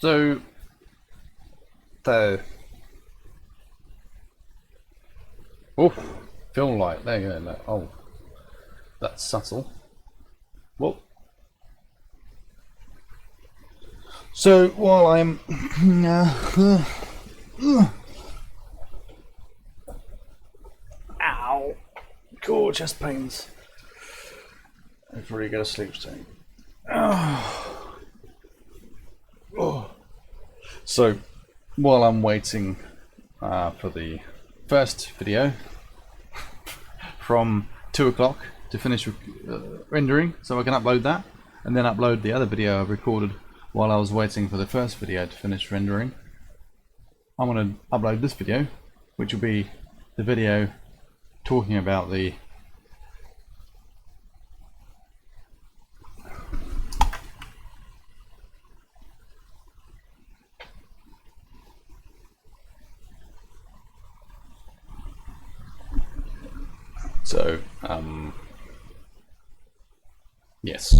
So, the film light. There you go. No, oh, that's subtle. Well, so while I'm ow, cool chest pains. I've already got a sleep soon. So while I'm waiting for the first video from 2 o'clock to finish rendering, so I can upload that and then upload the other video I've recorded while I was waiting for the first video to finish rendering. I'm going to upload this video, which will be the video talking about the yes.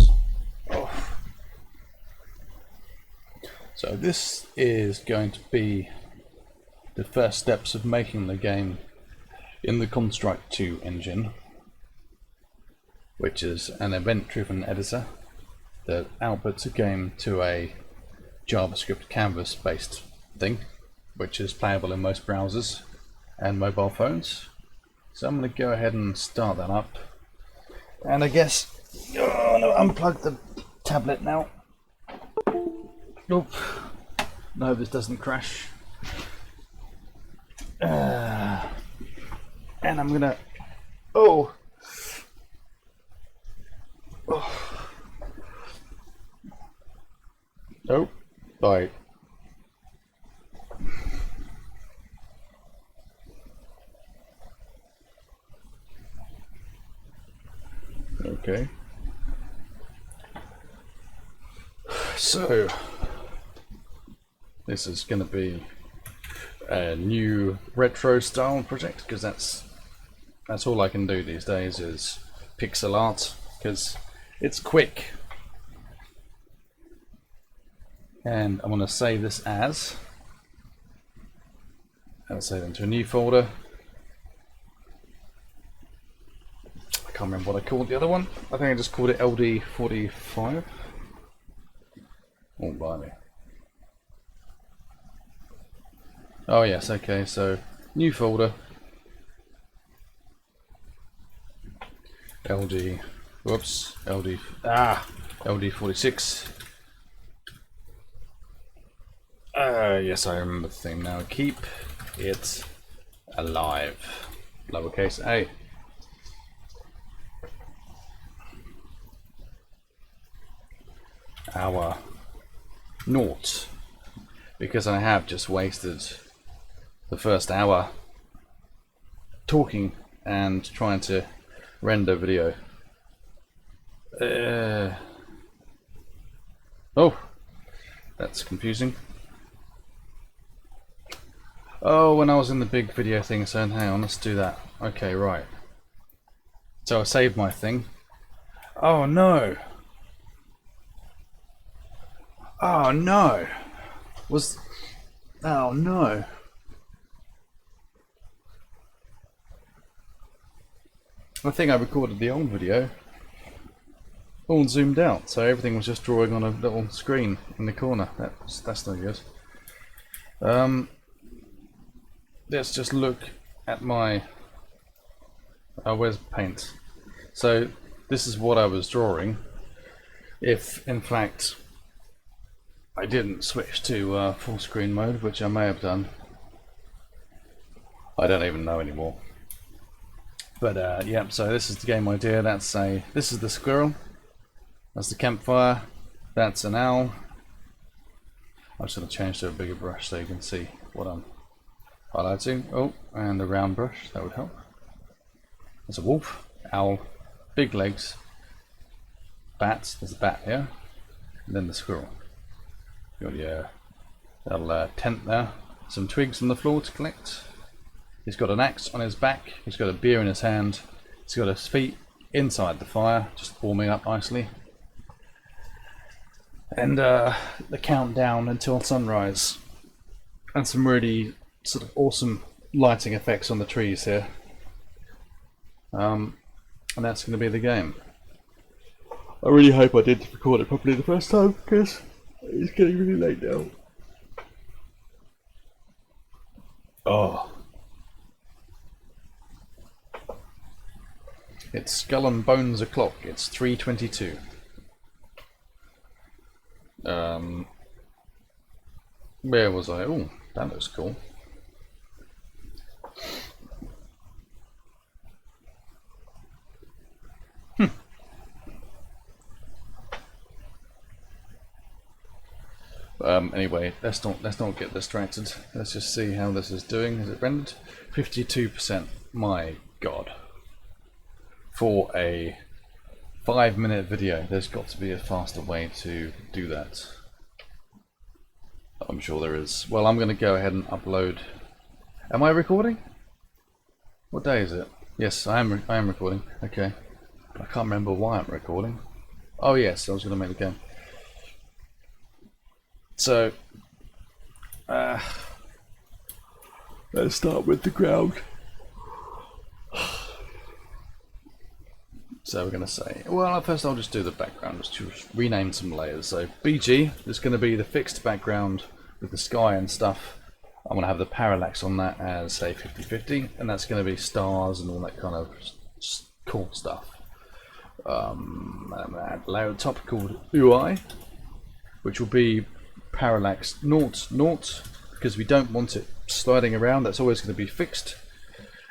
So this is going to be the first steps of making the game in the Construct 2 engine, which is an event-driven editor that outputs a game to a JavaScript canvas-based thing, which is playable in most browsers and mobile phones. So I'm going to go ahead and start that up. And I guess I'm going to unplug the tablet now. Nope. No, this doesn't crash. And I'm going to... Oh, bye. Okay. So this is going to be a new retro style project, because that's all I can do these days is pixel art, because it's quick. And I'm going to save this as, I'll save it into a new folder. I can't remember what I called the other one. I think I just called it LD45. Oh, blimey. Oh yes, okay, so new folder. LD46. Yes, I remember the thing now. Keep it alive. Lowercase a. Hour naught, because I have just wasted the first hour talking and trying to render video. Oh, that's confusing. Oh, when I was in the big video thing, so hang on, let's do that. Okay, right. So I saved my thing. Oh no. Oh no. Oh no. I think I recorded the old video all zoomed out, so everything was just drawing on a little screen in the corner. That's no good. Let's just look at my where's paint. So this is what I was drawing if in fact I didn't switch to full screen mode, which I may have done. I don't even know anymore. But yeah, so this is the game idea. This is the squirrel. That's the campfire. That's an owl. I'm just going to change to a bigger brush so you can see what I'm highlighting. Oh, and a round brush, that would help. There's a wolf, owl, big legs, bats. There's a bat here, and then the squirrel. Got your little tent there. Some twigs on the floor to collect. He's got an axe on his back. He's got a beer in his hand. He's got his feet inside the fire, just warming up nicely. and the countdown until sunrise, and some really sort of awesome lighting effects on the trees here. And that's going to be the game. I really hope I did record it properly the first time, because it's getting really late now. Oh. It's Skull and Bones o'clock. It's 3:22. Where was I? Oh, that looks cool. Anyway, let's not get distracted. Let's just see how this is doing. Is it rendered? 52%. My God. For a 5-minute video, there's got to be a faster way to do that. I'm sure there is. Well, I'm going to go ahead and upload. Am I recording? What day is it? Yes, I am recording. Okay. I can't remember why I'm recording. Oh yes, I was going to make the game. So, let's start with the ground. So we're going to say, well, first I'll just do the background, just rename some layers. So BG is going to be the fixed background with the sky and stuff. I'm going to have the parallax on that as, say, 50-50, and that's going to be stars and all that kind of cool stuff. I'm going to add a layer at the top called UI, which will be parallax 0, because we don't want it sliding around. That's always going to be fixed.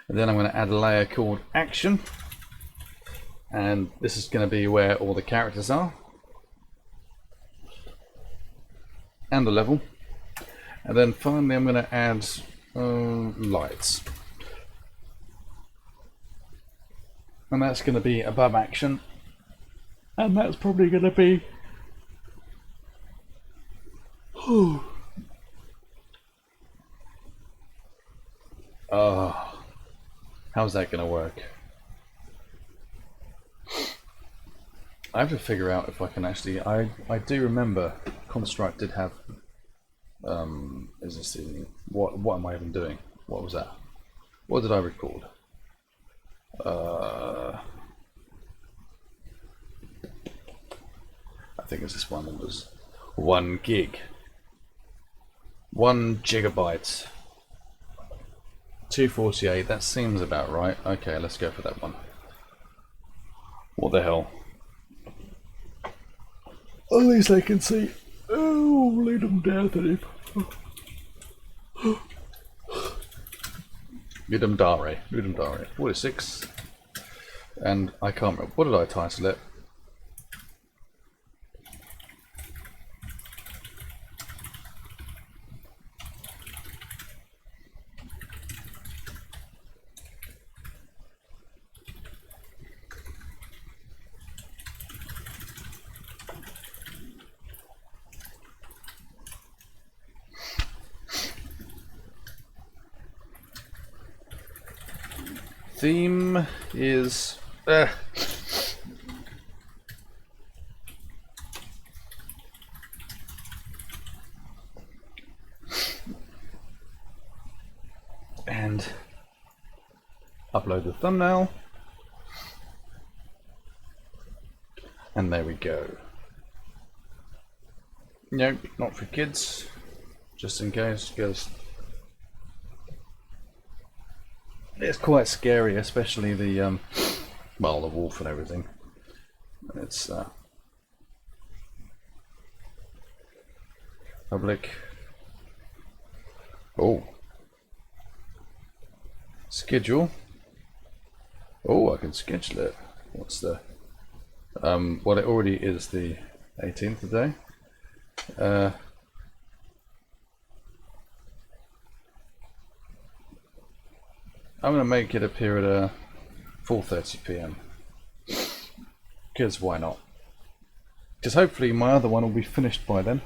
And then I'm going to add a layer called action, and this is going to be where all the characters are and the level. And then finally I'm going to add lights, and that's going to be above action, and that's probably going to be oh, how's that going to work? I have to figure out if I can actually. I do remember Construct did have. Is this the what am I even doing? What was that? What did I record? I think it's this one. It was 1 gig, 1 gigabyte, 248. That seems about right. Okay, let's go for that one. What the hell? At least I can see. Oh, Ludum Dare 30. Ludum Dare 46. And I can't remember. What did I title it? Theme is and upload the thumbnail, and there we go. Nope, not for kids, just in case, because it's quite scary, especially the well, the wolf and everything. It's public. Oh, schedule. Oh, I can schedule it. What's the well, it already is the 18th today. I'm going to make it appear at 4:30 PM, because why not? Because hopefully my other one will be finished by then.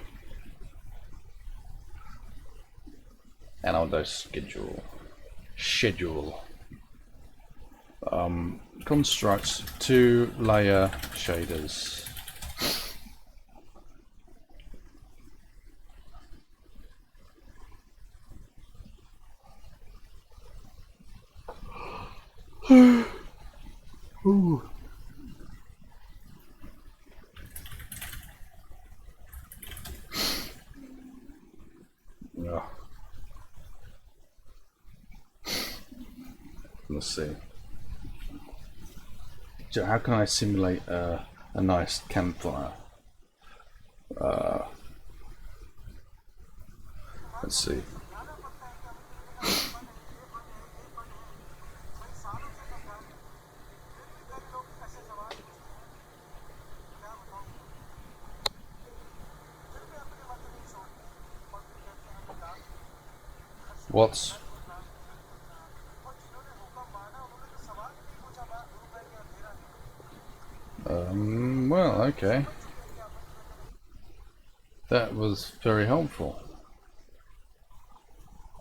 And I'll go schedule. Construct 2 layer shaders. Ooh. Yeah. Let's see. So how can I simulate a nice campfire? Let's see. What? Well, okay. That was very helpful.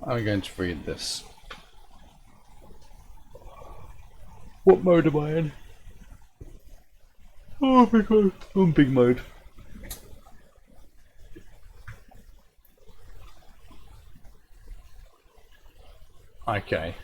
I'm going to read this. What mode am I in? Oh, big mode. I'm big mode. Okay.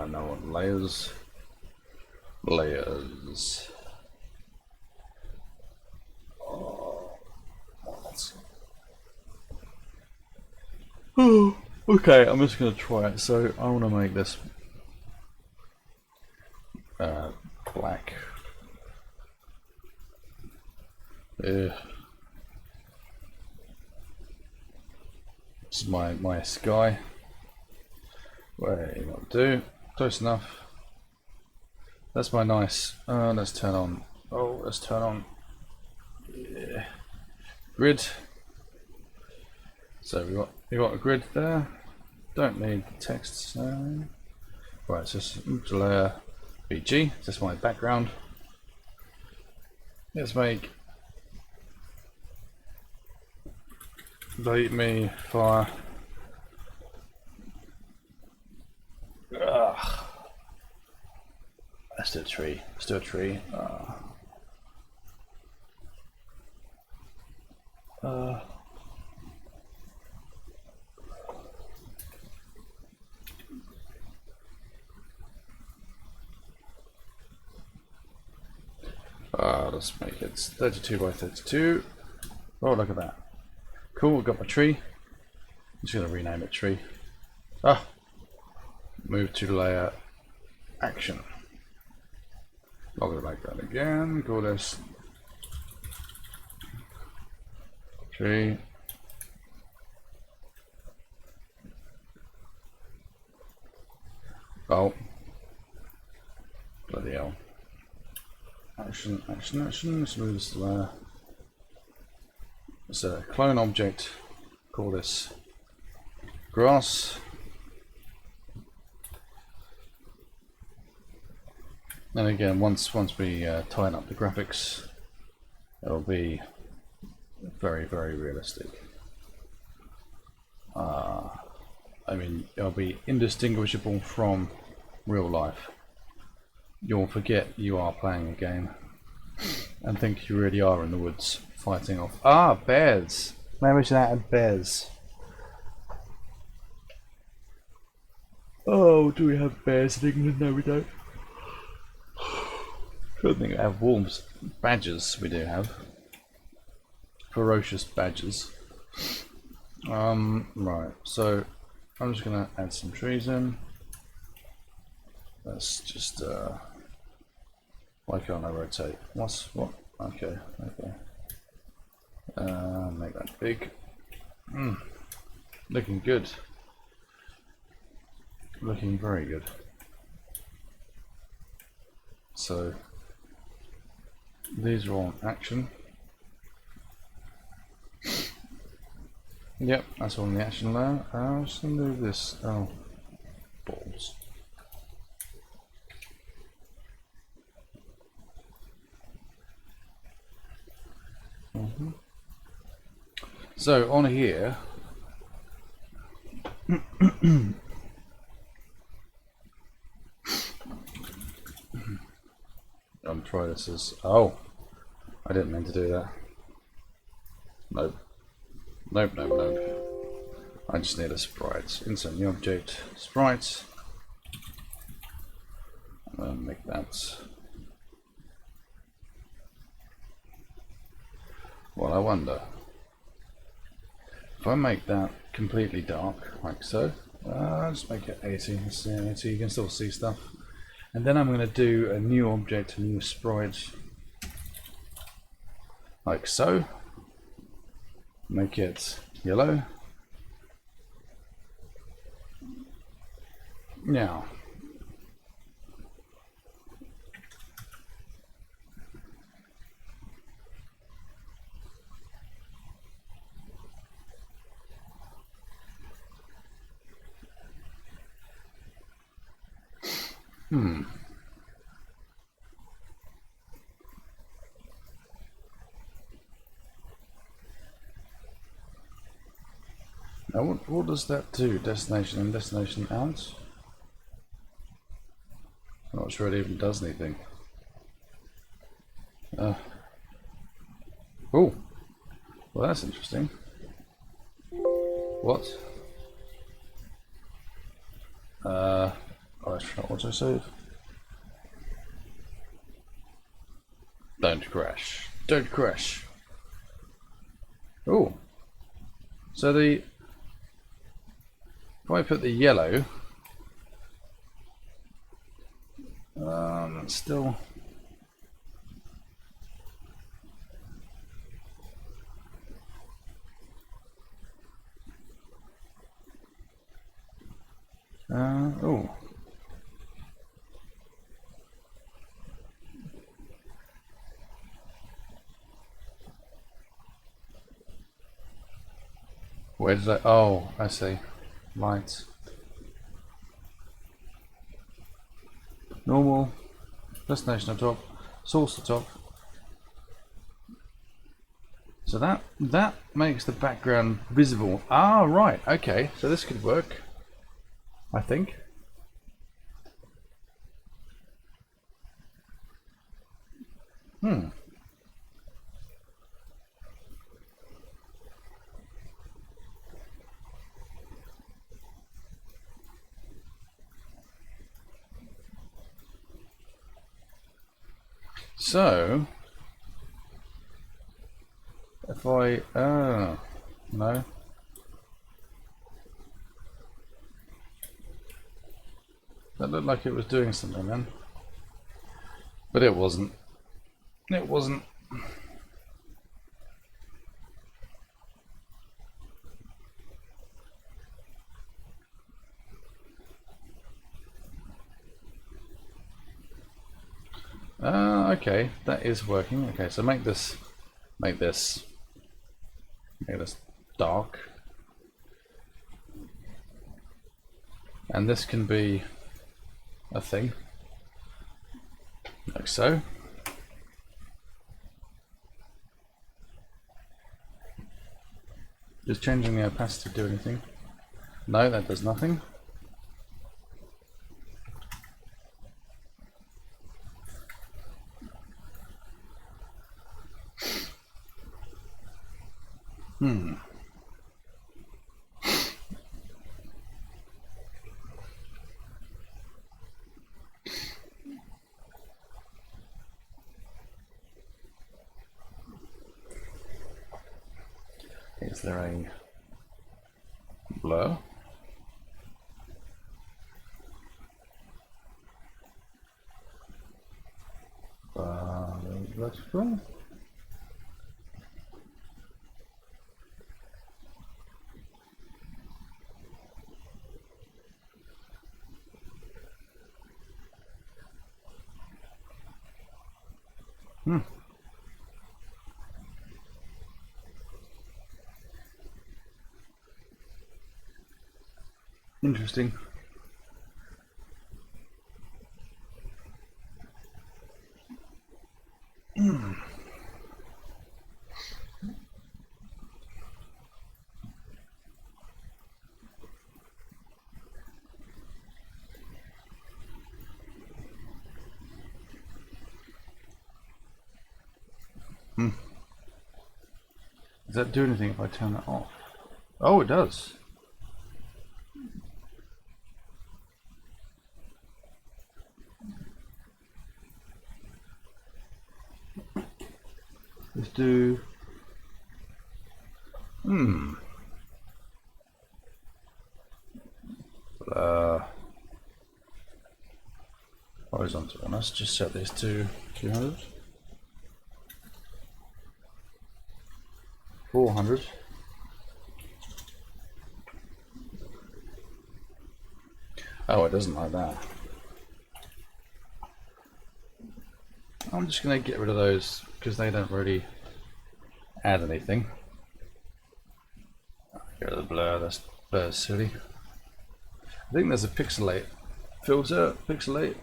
No layers. Layers. Oh, okay, I'm just gonna try it. So I want to make this black. This is my sky. Wait, what do? Close enough. That's my nice. Let's turn on. Oh, let's turn on. Yeah. Grid. So we got a grid there. Don't need text. So. Right, so just layer BG. That's my background. Let's make me fire. Ugh. Let's do a tree. Let's do a tree. Let's make it 32 by 32. Oh, look at that. Cool, got my tree. I'm just going to rename it tree. Move to layer action. Log it like that again. Call this tree. Oh. Bloody hell. Action, action, action. Let's move this to layer. It's a clone object. Call this grass. And again, once we tighten up the graphics, it'll be very, very realistic. I mean, it'll be indistinguishable from real life. You'll forget you are playing a game and think you really are in the woods fighting off. Bears! Maybe we should add bears. Oh, do we have bears in England? No, we don't. I don't think we have wolves. Badgers we do have. Ferocious badgers. Right, so I'm just gonna add some trees in. Let's just why can't I rotate? What? Okay. Make that big. Looking good. Looking very good. So these are all in action. Yep, that's all in the action layer. I'm just gonna move this. Oh, balls. So on here, Try this as... Oh! I didn't mean to do that. Nope. Nope, nope, nope. I just need a sprite. Insert new object. Sprite. And make that... Well, I wonder. If I make that completely dark, like so, just make it 80, let's see, 80, you can still see stuff. And then I'm going to do a new object, a new sprite, like so. Make it yellow. Now, now what does that do? Destination and destination out? I'm not sure it even does anything. Oh, well that's interesting. What? Let's try autosave. Don't crash. Don't crash. Oh. So if I put the yellow, it's still. Oh. Where did I? Oh, I see. Lights. Normal. Destination on top. Source on top. So that makes the background visible. Ah, right. Okay. So this could work. I think. So if I no. That looked like it was doing something then. But it wasn't. It wasn't. Okay, that is working. Okay, so make this dark. And this can be a thing. Like so. Does changing the opacity do anything? No, that does nothing. Is there a blur? Vertical? Interesting. Does that do anything if I turn that off? Oh, it does. Let's do... horizontal one. Let's just set this to 200. 400. Oh, it doesn't like that. I'm just going to get rid of those because they don't really add anything. Get rid of the blur, that's silly. I think there's a pixelate filter, pixelate.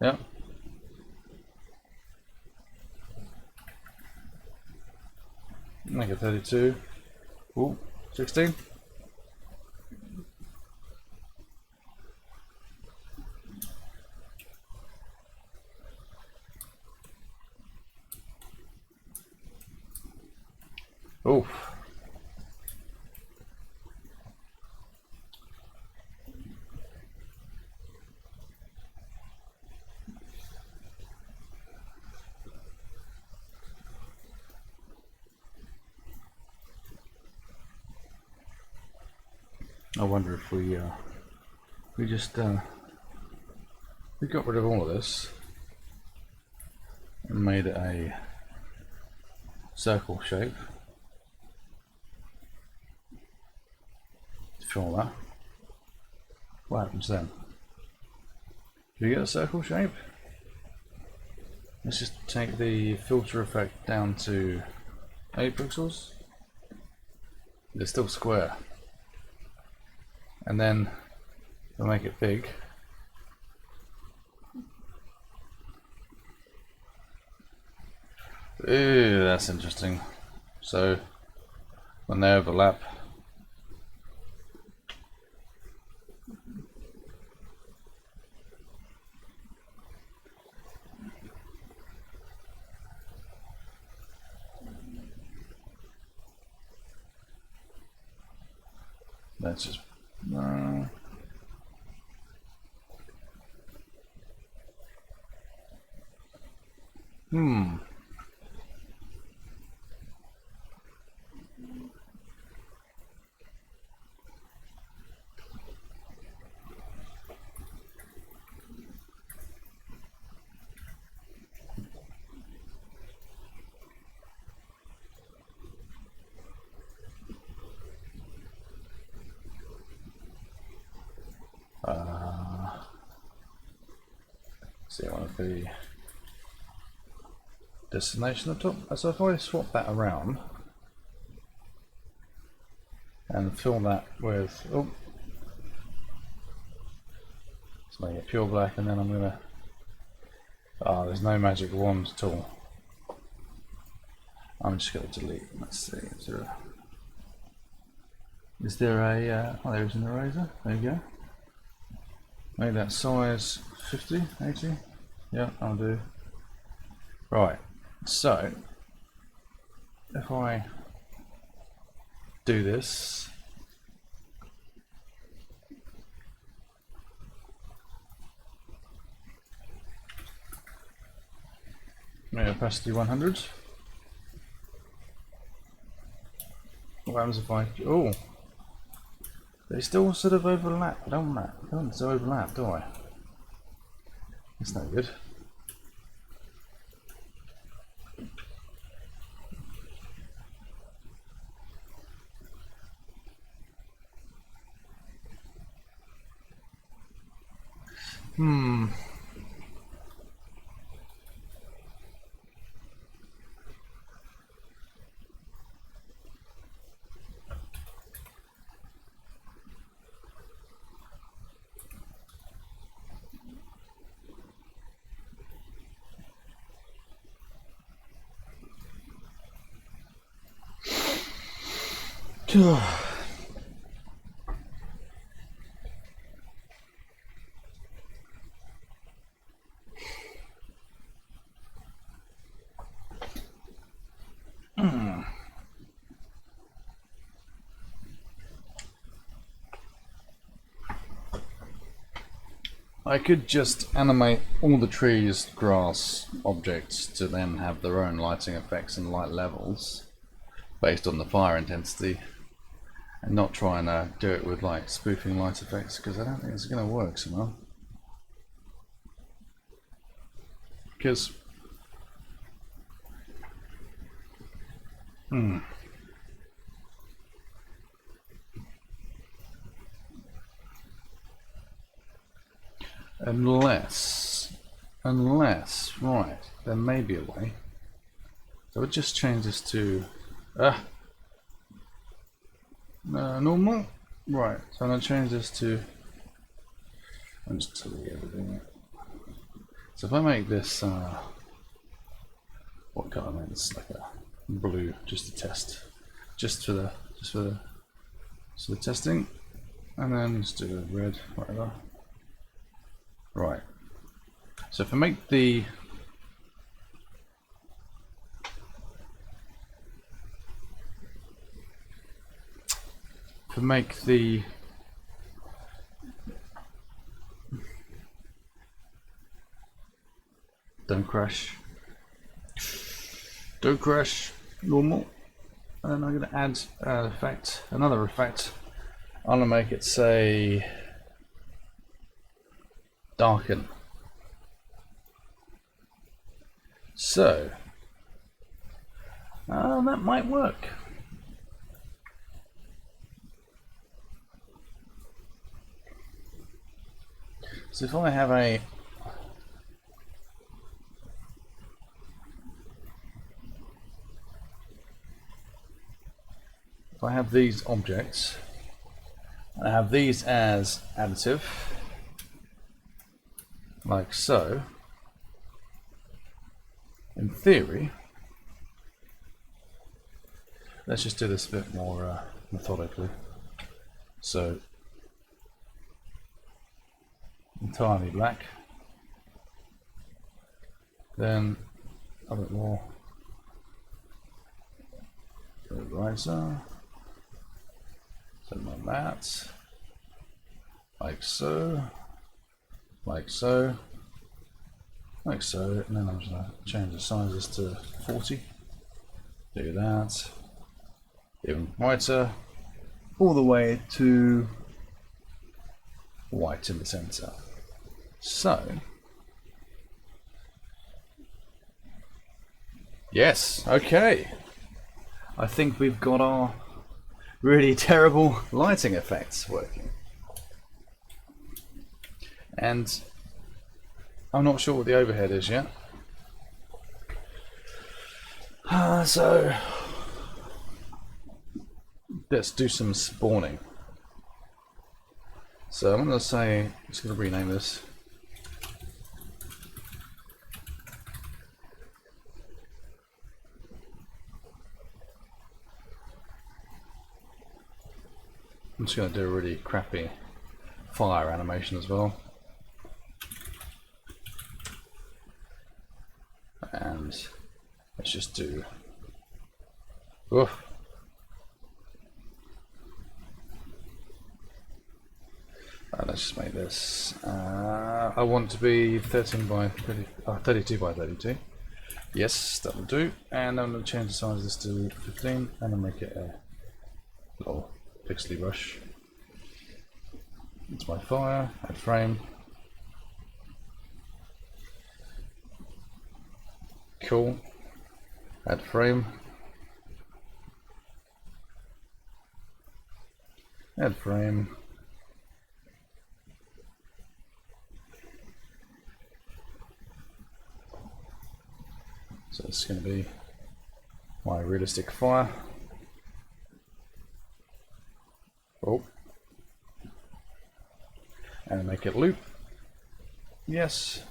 Yeah. Make it 32. Ooh, 16. Oof. I wonder if we just we got rid of all of this and made it a circle shape. Fill that. What happens then? Do you get a circle shape? Let's just take the filter effect down to 8 pixels. It's still square. And then we'll make it big. Ooh, that's interesting. So when they overlap, that's just see one of the destination at the top. So if I swap that around and fill that with, oh, let's make it pure black, and then I'm gonna, there's no magic wand at all. I'm just gonna delete. Let's see, is there a, oh, there's an eraser, there you go. Make that size 50, 80, yeah, I'll do. Right, so if I do this, make opacity 100. What happens if I, oh, they still sort of overlap, don't they? They don't overlap, do I? That's no good. I could just animate all the trees, grass, objects to then have their own lighting effects and light levels based on the fire intensity, and not try and do it with like spoofing light effects, because I don't think it's going to work somehow. Because unless, right, there may be a way. So we'll just change this to normal. Right, so I'm going to change this to, I'm just telling you everything. So if I make this, what colour? It's like a blue, just to test, just for the testing, and then just do a red, whatever. Right. So if I make the don't crash, normal, and then I'm going to add another effect. I'm going to make it say darken. So that might work. So if I have these objects, I have these as additive, like so. In theory, let's just do this a bit more methodically. So entirely black, then a bit more riser, something like that, like so, like so, like so, and then I'm just going to change the sizes to 40. Do that, even whiter, all the way to white in the center. So, yes, okay. I think we've got our really terrible lighting effects working. And I'm not sure what the overhead is yet. So let's do some spawning. So I'm going to say, I'm just going to rename this. I'm just going to do a really crappy fire animation as well. And let's just do, oof. Let's just make this, I want to be 13 by 30, 32 by 32. Yes, that will do. And I'm going to change the size of this to 15 and I'll make it a little pixely brush. It's my fire, add frame. Cool. Add frame. Add frame. So it's going to be my realistic fire. Oh. And make it loop. Yes.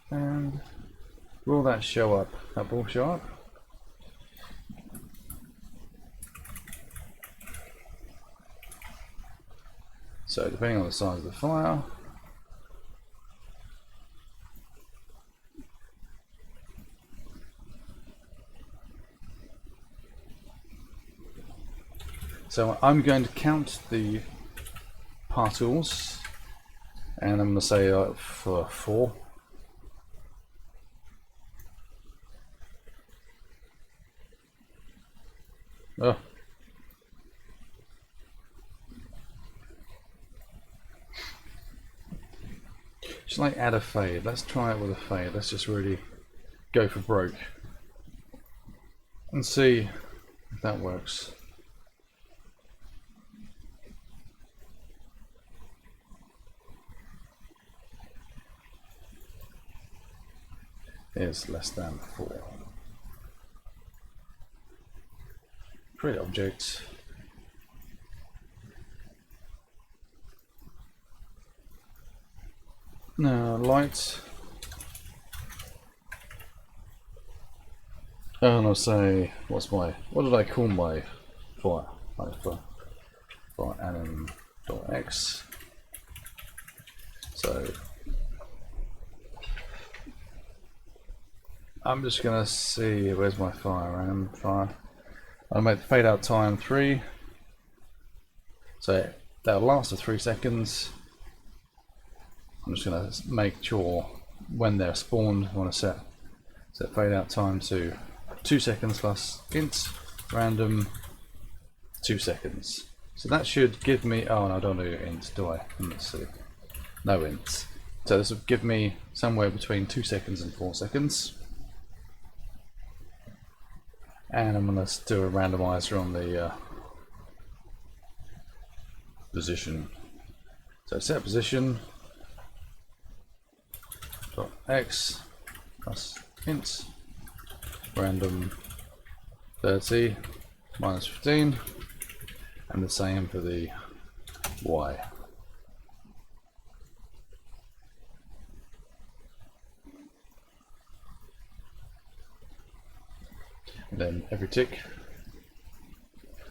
And will that show up? That will show up. So depending on the size of the fire, so I'm going to count the particles, and I'm going to say for 4. Oh. Just like add a fade. Let's try it with a fade. Let's just really go for broke and see if that works. Is less than 4. Create object. No, light. And I'll say, what did I call my fire? For anim.x. So I'm just gonna see where's my fire. Anim fire. I'll make the fade out time 3. So that'll last for 3 seconds. I'm just gonna make sure when they're spawned, I want to set fade out time to 2 seconds plus int random 2 seconds. So that should give me, oh no, I don't do int, do I? Let's see. No ints. So this will give me somewhere between 2 seconds and 4 seconds. And I'm going to do a randomizer on the position. So set position dot x plus int random 30 minus 15, and the same for the y. And then every tick.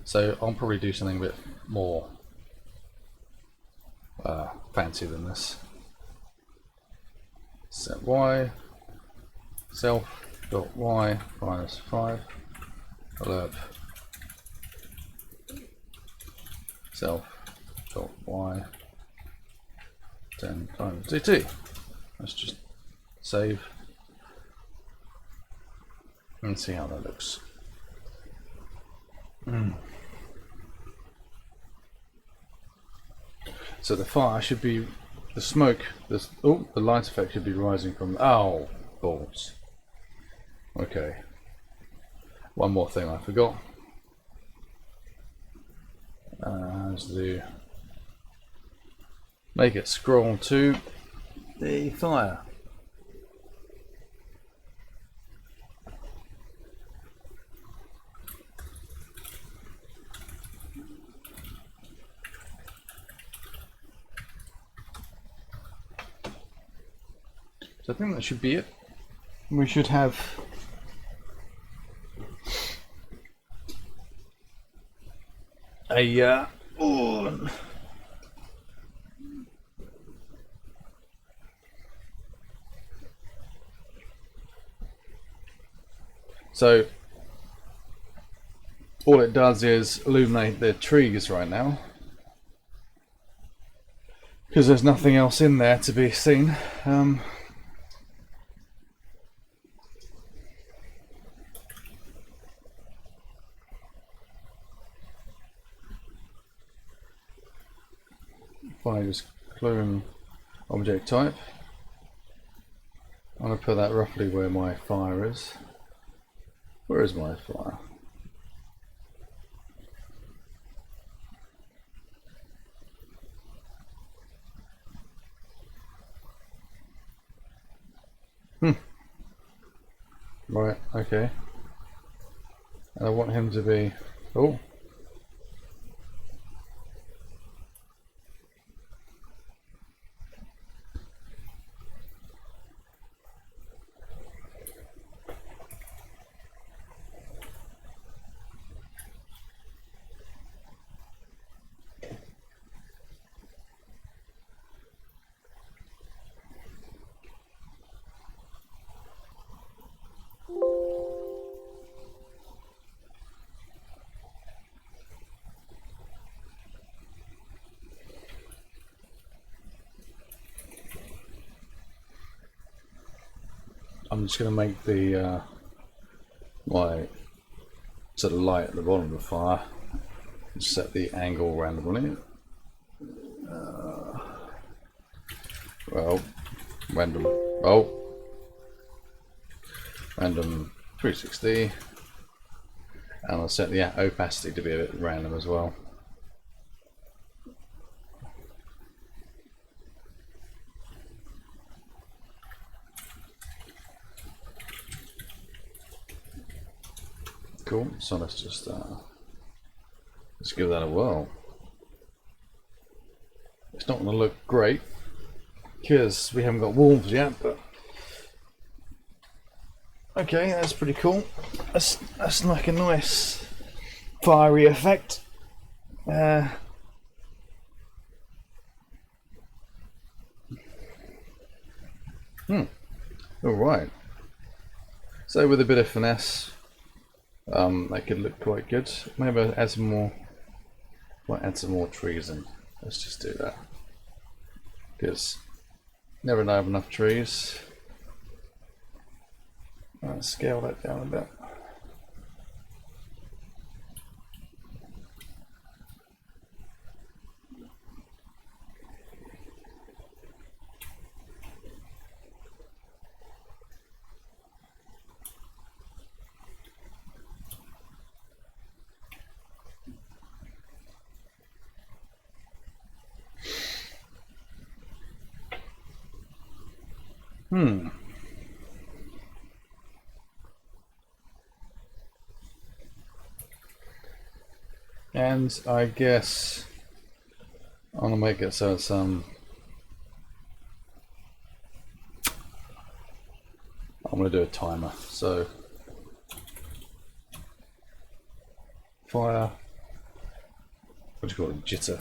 So I'll probably do something a bit more fancy than this. Set y self dot y minus 5 alert self dot y 10 times dt. Let's just save and see how that looks. So the fire should be, the smoke, the light effect should be rising from, oh, balls. Okay. One more thing I forgot. Let's do, make it scroll to the fire. So I think that should be it. We should have a so all it does is illuminate the trees right now, because there's nothing else in there to be seen. If I just clone object type, I'm going to put that roughly where my fire is. Where is my fire? Right, okay. And I want him to be, oh. I'm just going to make the my sort of light at the bottom of the fire. Just set the angle randomly. Well, random. Oh, random 360, and I'll set the opacity to be a bit random as well. Cool. So let's just let's give that a whirl. It's not going to look great because we haven't got warmth yet, but okay, that's pretty cool. That's like a nice fiery effect. All right. So with a bit of finesse, that could look quite good. Maybe I'll add some more. Might add some more trees in. Let's just do that. Because never know have enough trees. Let's scale that down a bit. And I guess I'm gonna make it so it's I'm gonna do a timer. So fire, what do you call it? Jitter.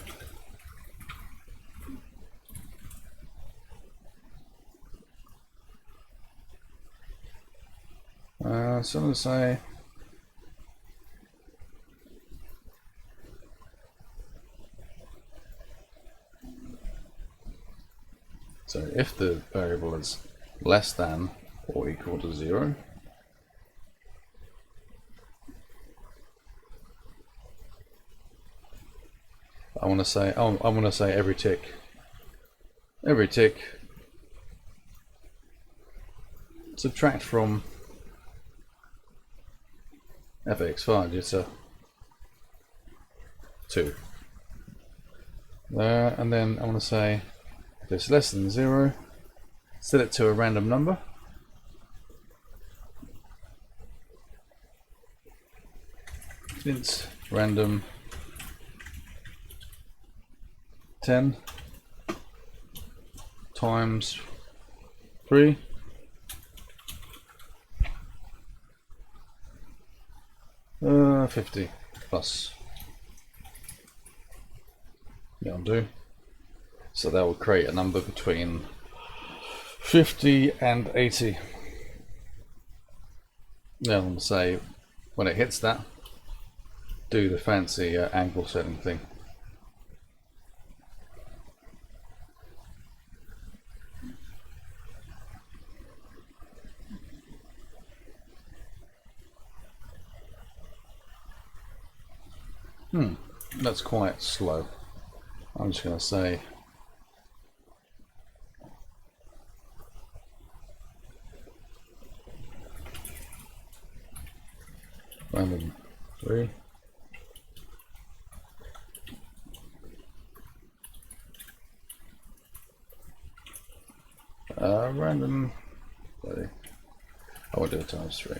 So I'm gonna say so if the variable is less than or equal to 0, I want to say every tick subtract from fx5 jitter 2 there, and then I want to say if it's less than 0, set it to a random number. Int random 10 times 3 50 plus. Yeah, I'll do. So that will create a number between 50 and 80. Now I'm going to say when it hits that, do the fancy angle setting thing. That's quite slow. I'm just going to say random 3. Random 30. I will do it times 3.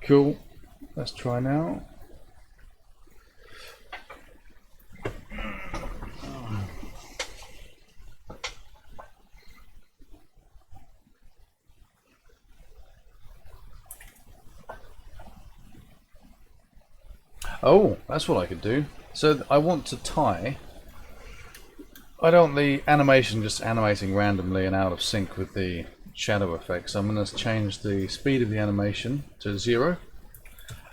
Cool. Let's try now. Oh, that's what I could do. So I want to tie. I don't want the animation just animating randomly and out of sync with the shadow effect. So I'm going to change the speed of the animation to 0.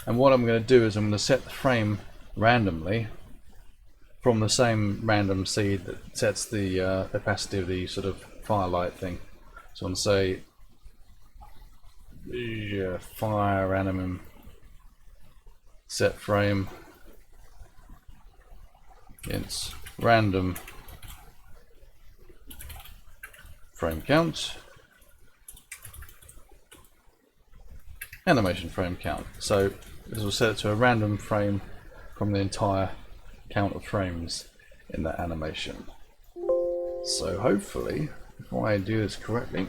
And what I'm going to do is I'm going to set the frame randomly from the same random seed that sets the opacity of the sort of firelight thing. So I'm going to say fire anim set frame against random frame count, animation frame count. So this will set it to a random frame from the entire count of frames in that animation. So hopefully, if I do this correctly,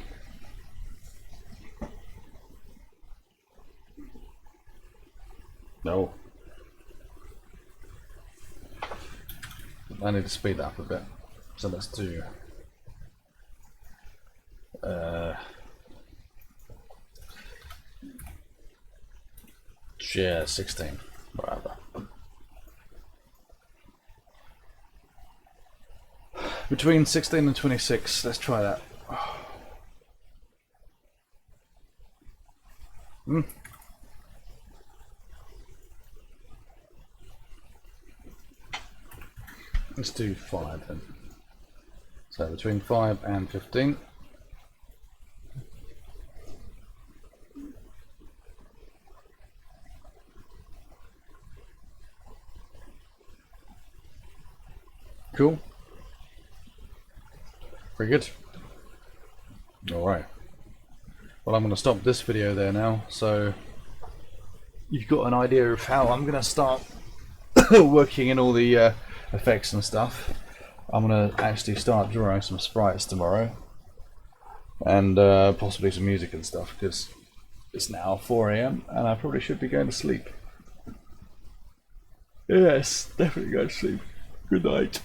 no, I need to speed that up a bit. So let's do yeah, 16, whatever. Between 16 and 26, let's try that. Let's do 5 then. So between 5 and 15. Cool. Pretty good. Alright. Well, I'm going to stop this video there now, so you've got an idea of how I'm going to start working in all the effects and stuff. I'm going to actually start drawing some sprites tomorrow, and possibly some music and stuff, because it's now 4 AM and I probably should be going to sleep. Yes, definitely going to sleep. Good night.